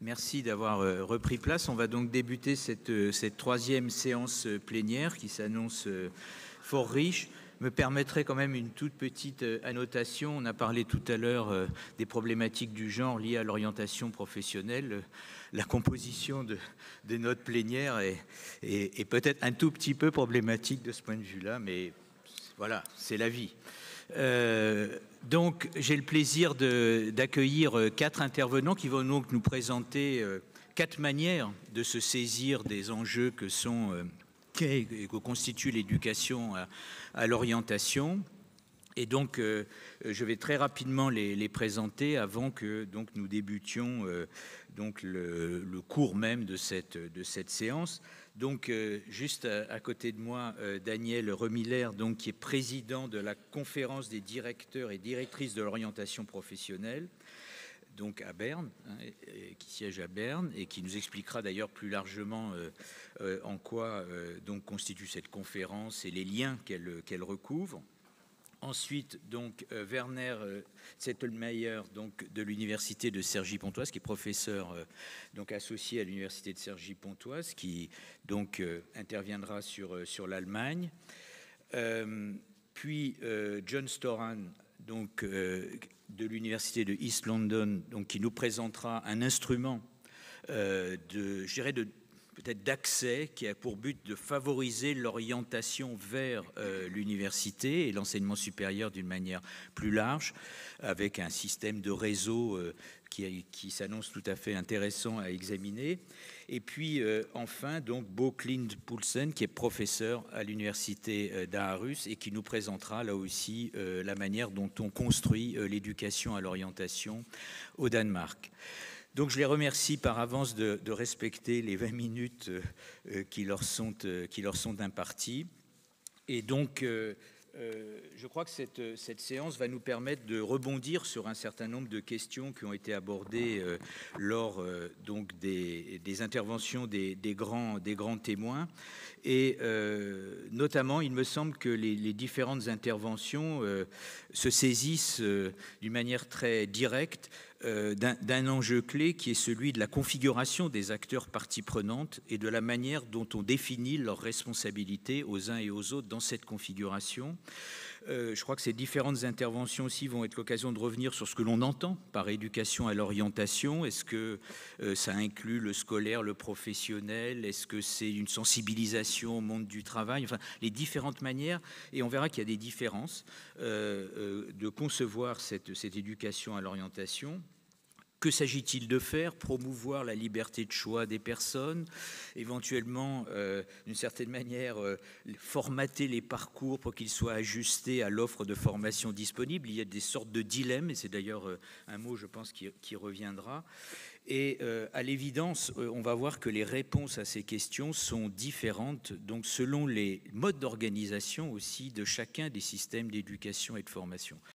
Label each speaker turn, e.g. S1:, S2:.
S1: Merci d'avoir repris place. On va donc débuter cette troisième séance plénière qui s'annonce fort riche. Me permettrait quand même une toute petite annotation. On a parlé tout à l'heure des problématiques du genre liées à l'orientation professionnelle. La composition de notre plénière est peut-être un tout petit peu problématique de ce point de vue-là, mais voilà, c'est la vie. Donc, j'ai le plaisir d'accueillir 4 intervenants qui vont donc nous présenter 4 manières de se saisir des enjeux que constitue l'éducation à l'orientation. Et donc, je vais très rapidement les présenter avant que donc, nous débutions donc le cours même de cette séance. Donc, juste à côté de moi, Daniel Remiller, donc, qui est président de la conférence des directeurs et directrices de l'orientation professionnelle, donc à Berne, qui siège à Berne, et qui nous expliquera d'ailleurs plus largement en quoi donc, constitue cette conférence et les liens qu'elle recouvre. Ensuite, donc, Werner Zettelmeier, donc, de l'université de Cergy-Pontoise, qui est professeur donc, associé à l'université de Cergy-Pontoise, qui donc, interviendra sur l'Allemagne. Puis, John Storan, donc, de l'université de East London, donc, qui nous présentera un instrument peut-être d'accès qui a pour but de favoriser l'orientation vers l'université et l'enseignement supérieur d'une manière plus large, avec un système de réseau qui s'annonce tout à fait intéressant à examiner. Et puis enfin, donc, Bo Clint Poulsen, qui est professeur à l'université d'Aarhus et qui nous présentera là aussi la manière dont on construit l'éducation à l'orientation au Danemark. Donc je les remercie par avance de respecter les 20 minutes qui leur sont imparties. Et donc, je crois que cette séance va nous permettre de rebondir sur un certain nombre de questions qui ont été abordées lors donc des interventions des grands témoins. Et notamment, il me semble que les différentes interventions se saisissent d'une manière très directe d'un enjeu clé qui est celui de la configuration des acteurs parties prenantes et de la manière dont on définit leurs responsabilités aux uns et aux autres dans cette configuration. Je crois que ces différentes interventions aussi vont être l'occasion de revenir sur ce que l'on entend par éducation à l'orientation. Est-ce que ça inclut le scolaire, le professionnel? Est-ce que c'est une sensibilisation au monde du travail? Enfin, les différentes manières. Et on verra qu'il y a des différences de concevoir cette éducation à l'orientation. Que s'agit-il de faire? Promouvoir la liberté de choix des personnes, éventuellement, d'une certaine manière, formater les parcours pour qu'ils soient ajustés à l'offre de formation disponible. Il y a des sortes de dilemmes, et c'est d'ailleurs un mot, je pense, qui reviendra. Et à l'évidence, on va voir que les réponses à ces questions sont différentes, donc selon les modes d'organisation aussi de chacun des systèmes d'éducation et de formation.